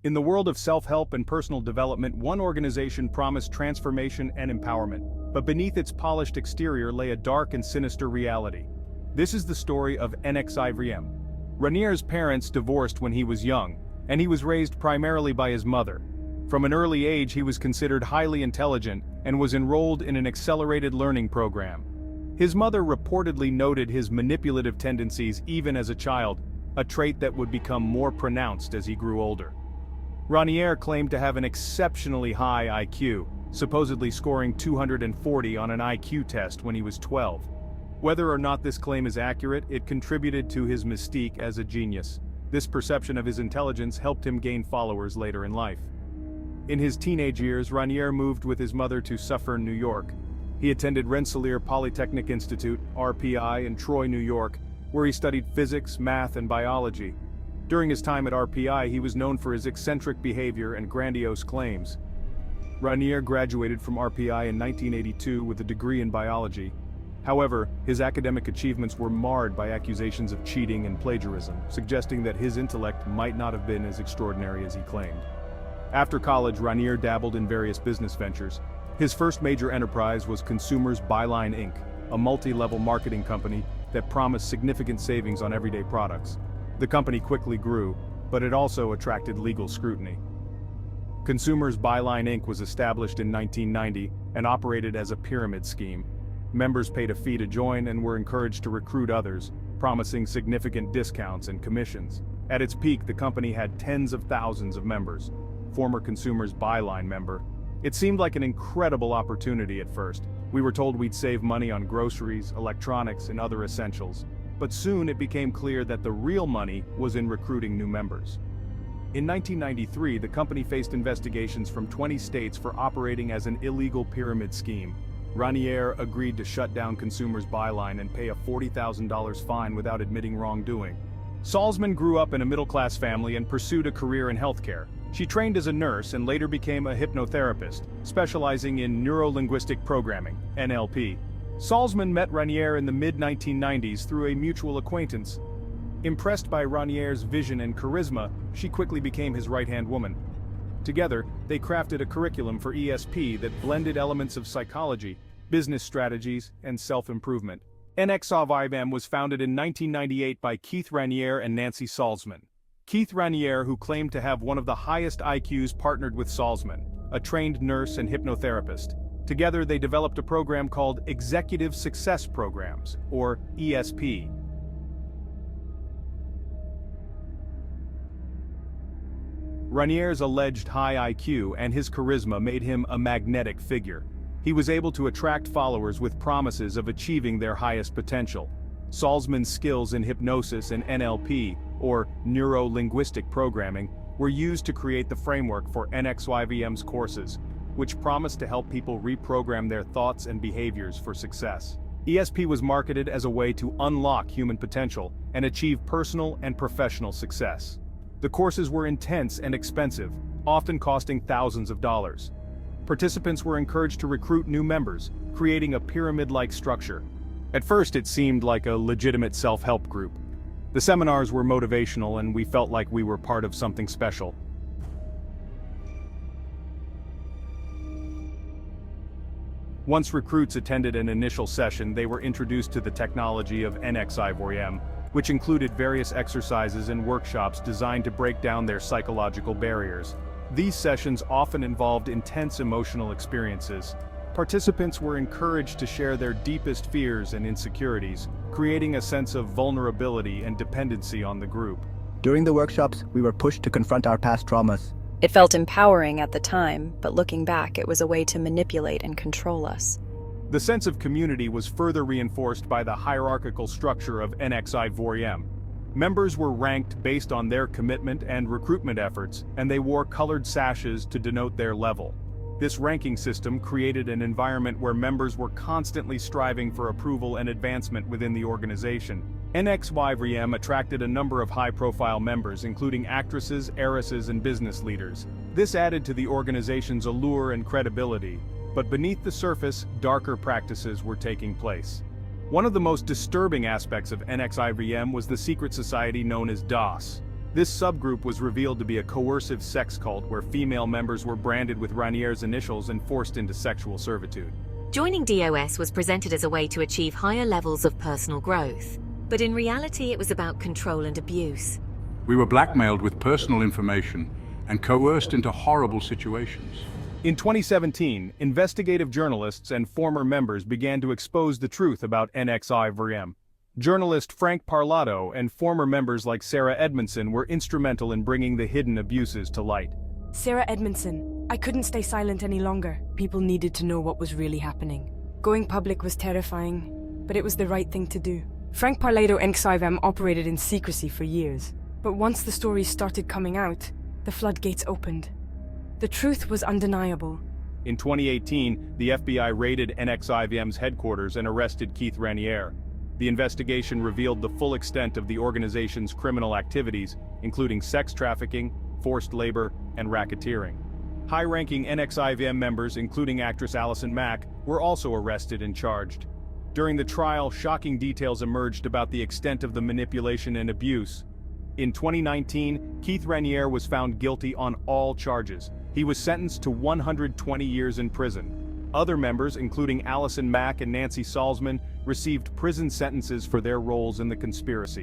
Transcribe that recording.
In the world of self-help and personal development, one organization promised transformation and empowerment, but beneath its polished exterior lay a dark and sinister reality. This is the story of NXIVM. Raniere's parents divorced when he was young, and he was raised primarily by his mother. From an early age, he was considered highly intelligent and was enrolled in an accelerated learning program. His mother reportedly noted his manipulative tendencies even as a child, a trait that would become more pronounced as he grew older. Raniere claimed to have an exceptionally high IQ, supposedly scoring 240 on an IQ test when he was 12. Whether or not this claim is accurate, it contributed to his mystique as a genius. This perception of his intelligence helped him gain followers later in life. In his teenage years, Raniere moved with his mother to Suffern, New York. He attended Rensselaer Polytechnic Institute, RPI, in Troy, New York, where he studied physics, math, and biology. During his time at RPI, he was known for his eccentric behavior and grandiose claims. Raniere graduated from RPI in 1982 with a degree in biology. However, his academic achievements were marred by accusations of cheating and plagiarism, suggesting that his intellect might not have been as extraordinary as he claimed. After college, Raniere dabbled in various business ventures. His first major enterprise was Consumers Byline Inc., a multi-level marketing company that promised significant savings on everyday products. The company quickly grew, but it also attracted legal scrutiny. Consumers Byline Inc. was established in 1990 and operated as a pyramid scheme. Members paid a fee to join and were encouraged to recruit others, promising significant discounts and commissions. At its peak, the company had tens of thousands of members. Former Consumers Byline member. It seemed like an incredible opportunity at first. We were told we'd save money on groceries, electronics, and other essentials. But soon it became clear that the real money was in recruiting new members. In 1993, the company faced investigations from 20 states for operating as an illegal pyramid scheme. Raniere agreed to shut down Consumers Byline and pay a $40,000 fine without admitting wrongdoing. Salzman grew up in a middle-class family and pursued a career in healthcare. She trained as a nurse and later became a hypnotherapist, specializing in neuro-linguistic programming, NLP. Salzman met Raniere in the mid-1990s through a mutual acquaintance. Impressed by Raniere's vision and charisma, she quickly became his right-hand woman. Together, they crafted a curriculum for ESP that blended elements of psychology, business strategies, and self-improvement. NXIVM was founded in 1998 by Keith Raniere and Nancy Salzman. Keith Raniere, who claimed to have one of the highest IQs, partnered with Salzman, a trained nurse and hypnotherapist. Together, they developed a program called Executive Success Programs, or ESP. Raniere's alleged high IQ and his charisma made him a magnetic figure. He was able to attract followers with promises of achieving their highest potential. Salzman's skills in hypnosis and NLP, or neuro-linguistic programming, were used to create the framework for NXIVM's courses, which promised to help people reprogram their thoughts and behaviors for success. ESP was marketed as a way to unlock human potential and achieve personal and professional success. The courses were intense and expensive, often costing thousands of dollars. Participants were encouraged to recruit new members, creating a pyramid-like structure. At first, it seemed like a legitimate self-help group. The seminars were motivational and we felt like we were part of something special. Once recruits attended an initial session, they were introduced to the technology of NXIVM, which included various exercises and workshops designed to break down their psychological barriers. These sessions often involved intense emotional experiences. Participants were encouraged to share their deepest fears and insecurities, creating a sense of vulnerability and dependency on the group. During the workshops, we were pushed to confront our past traumas. It felt empowering at the time, but looking back, it was a way to manipulate and control us. The sense of community was further reinforced by the hierarchical structure of NXIVM. Members were ranked based on their commitment and recruitment efforts, and they wore colored sashes to denote their level. This ranking system created an environment where members were constantly striving for approval and advancement within the organization. NXIVM attracted a number of high-profile members, including actresses, heiresses, and business leaders. This added to the organization's allure and credibility, but beneath the surface, darker practices were taking place. One of the most disturbing aspects of NXIVM was the secret society known as DOS. This subgroup was revealed to be a coercive sex cult where female members were branded with Raniere's initials and forced into sexual servitude. Joining DOS was presented as a way to achieve higher levels of personal growth, but in reality it was about control and abuse. We were blackmailed with personal information and coerced into horrible situations. In 2017, investigative journalists and former members began to expose the truth about NXIVM. Journalist Frank Parlato and former members like Sarah Edmondson were instrumental in bringing the hidden abuses to light. Sarah Edmondson, I couldn't stay silent any longer. People needed to know what was really happening. Going public was terrifying, but it was the right thing to do. Frank Parlato and NXIVM operated in secrecy for years, but once the stories started coming out, the floodgates opened. The truth was undeniable. In 2018, the FBI raided NXIVM's headquarters and arrested Keith Raniere. The investigation revealed the full extent of the organization's criminal activities, including sex trafficking, forced labor, and racketeering. High-ranking NXIVM members, including actress Allison Mack, were also arrested and charged. During the trial, shocking details emerged about the extent of the manipulation and abuse. In 2019, Keith Raniere was found guilty on all charges. He was sentenced to 120 years in prison. Other members, including Allison Mack and Nancy Salzman, received prison sentences for their roles in the conspiracy.